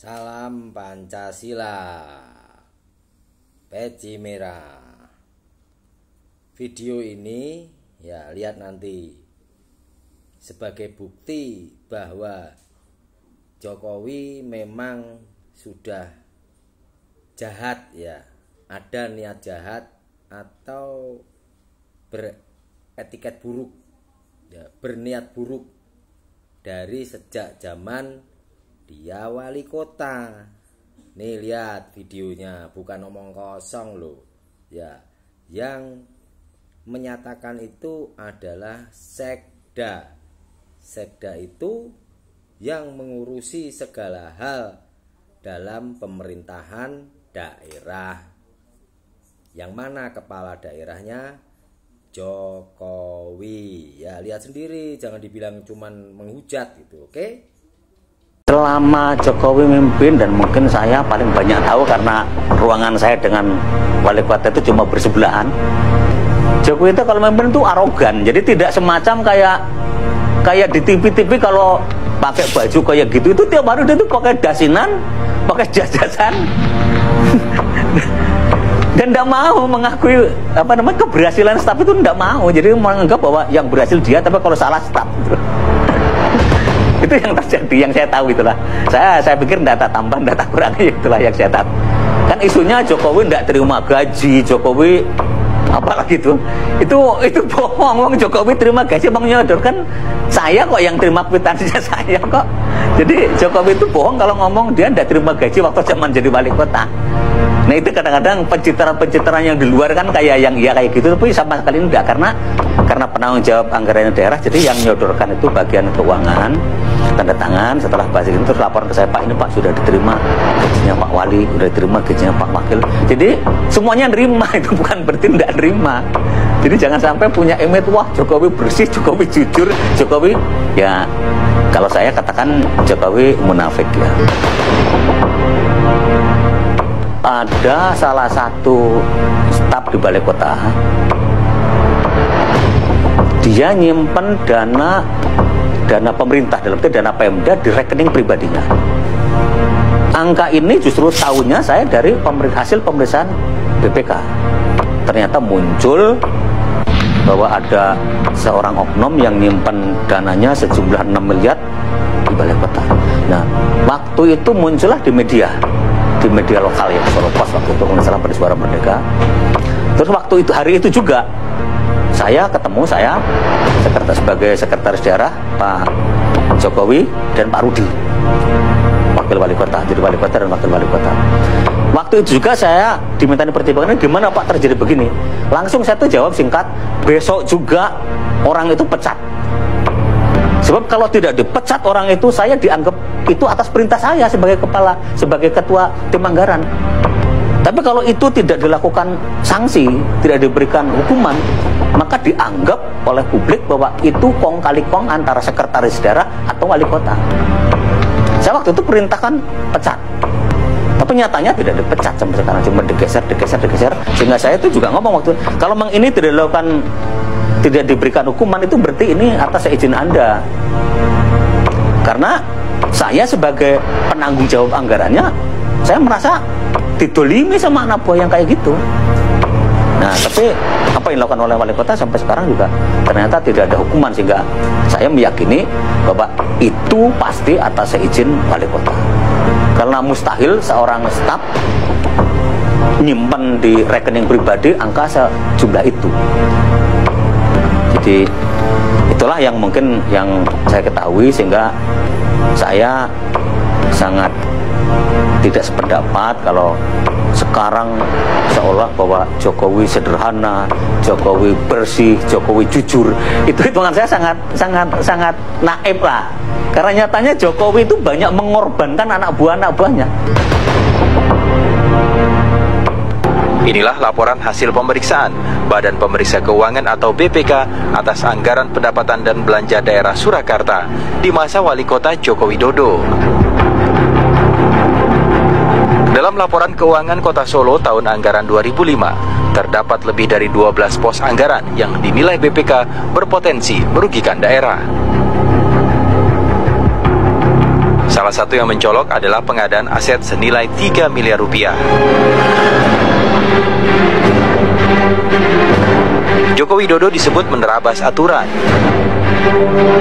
Salam Pancasila, peci merah. Video ini ya lihat nanti sebagai bukti bahwa Jokowi memang sudah jahat ya, ada niat jahat atau beretiket buruk ya, berniat buruk dari sejak zaman dia wali kota. Nih lihat videonya, bukan omong kosong loh ya. Yang menyatakan itu adalah sekda. Sekda itu yang mengurusi segala hal dalam pemerintahan daerah, yang mana kepala daerahnya Jokowi. Ya lihat sendiri, jangan dibilang cuman menghujat gitu, oke? Selama Jokowi memimpin, dan mungkin saya paling banyak tahu karena ruangan saya dengan wali kota itu cuma bersebelahan. Jokowi itu kalau memimpin itu arogan, jadi tidak semacam kayak di TV-TV kalau pakai baju kayak gitu, itu tiap hari dia tuh pakai dasinan, pakai jas-jasan. Dan tidak mau mengakui keberhasilan staf itu, tidak mau. Jadi menganggap bahwa yang berhasil dia, tapi kalau salah staf gitu. Itu yang terjadi, yang saya tahu itulah. Saya pikir data tambahan, data kurang, itulah yang saya tahu. Kan isunya Jokowi tidak terima gaji, Jokowi apalagi itu bohong. Wong Jokowi terima gaji, Bang nyodorkan saya kok yang terima kwitansinya saya kok. Jadi Jokowi itu bohong kalau ngomong dia tidak terima gaji waktu zaman jadi wali kota. Nah itu kadang-kadang pencitraan yang di luar kan kayak yang iya kayak gitu, tapi sama sekali enggak, karena penanggung jawab anggaran daerah. Jadi yang nyodorkan itu bagian keuangan, tanda tangan, setelah bahas ini terus laporan ke saya, Pak ini Pak sudah diterima gajinya Pak Wali, sudah diterima gajinya Pak Wakil. Jadi semuanya nerima, itu bukan berarti tidak nerima. Jadi jangan sampai punya image, wah Jokowi bersih, Jokowi jujur, Jokowi ya, kalau saya katakan Jokowi munafik ya. Ada salah satu staf di balai kota, dia nyimpen dana pemerintah, dalam itu dana Pemda, di rekening pribadinya. Angka ini justru tahunya saya dari hasil pemeriksaan BPK. Ternyata muncul bahwa ada seorang oknum yang nyimpen dananya sejumlah 6 miliar di balai kota. Nah, waktu itu muncullah di media lokal ya, Solo Pos waktu itu, kalau salah, pada Suara Merdeka. Terus waktu itu, hari itu juga saya ketemu, sebagai sekretaris daerah Pak Jokowi dan Pak Rudi, wakil wali kota, jadi wali kota dan wakil wali kota. Waktu itu juga saya diminta pertimbangan, gimana Pak terjadi begini. Langsung saya tuh jawab singkat, besok juga orang itu pecat. Sebab kalau tidak dipecat orang itu, saya dianggap itu atas perintah saya sebagai ketua tim anggaran. Tapi kalau itu tidak dilakukan sanksi, tidak diberikan hukuman, maka dianggap oleh publik bahwa itu kong kali kong antara sekretaris daerah atau wali kota. Saya waktu itu perintahkan pecat, tapi nyatanya tidak dipecat sampai sekarang, cuma digeser. Sehingga saya itu juga ngomong waktu, kalau memang ini tidak dilakukan, tidak diberikan hukuman, itu berarti ini atas izin Anda. Karena saya sebagai penanggung jawab anggarannya, saya merasa didolimi sama anak buah yang kayak gitu. Nah, tapi apa yang dilakukan oleh wali kota sampai sekarang juga ternyata tidak ada hukuman, sehingga saya meyakini bahwa itu pasti atas izin wali kota. Karena mustahil seorang staf nyimpen di rekening pribadi angka sejumlah itu. Jadi itulah yang mungkin yang saya ketahui, sehingga saya sangat tidak sependapat kalau sekarang seolah bahwa Jokowi sederhana, Jokowi bersih, Jokowi jujur. Itu hitungan saya sangat naif lah. Karena nyatanya Jokowi itu banyak mengorbankan anak buahnya. Inilah laporan hasil pemeriksaan Badan Pemeriksa Keuangan atau BPK atas anggaran pendapatan dan belanja daerah Surakarta di masa Wali Kota Joko Widodo. Dalam laporan keuangan Kota Solo tahun anggaran 2005, terdapat lebih dari 12 pos anggaran yang dinilai BPK berpotensi merugikan daerah. Salah satu yang mencolok adalah pengadaan aset senilai 3 miliar rupiah. Joko Widodo disebut menerabas aturan.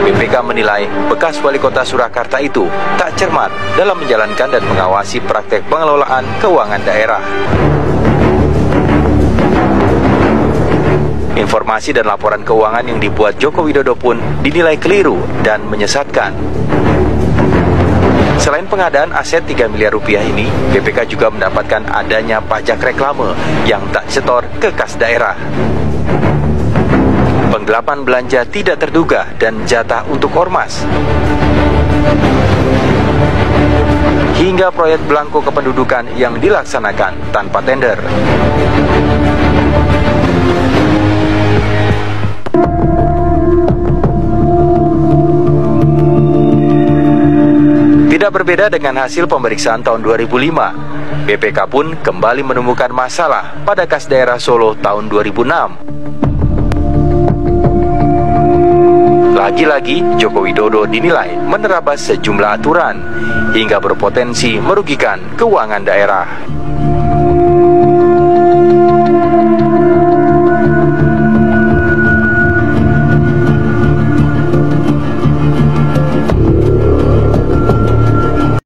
BPK menilai bekas wali kota Surakarta itu tak cermat dalam menjalankan dan mengawasi praktek pengelolaan keuangan daerah. Informasi dan laporan keuangan yang dibuat Joko Widodo pun dinilai keliru dan menyesatkan. Selain pengadaan aset 3 miliar rupiah ini, BPK juga mendapatkan adanya pajak reklame yang tak setor ke kas daerah. Penggelapan belanja tidak terduga dan jatah untuk ormas. Hingga proyek belangko kependudukan yang dilaksanakan tanpa tender. Tidak berbeda dengan hasil pemeriksaan tahun 2005, BPK pun kembali menemukan masalah pada kas daerah Solo tahun 2006. Lagi-lagi, Joko Widodo dinilai menerabas sejumlah aturan hingga berpotensi merugikan keuangan daerah.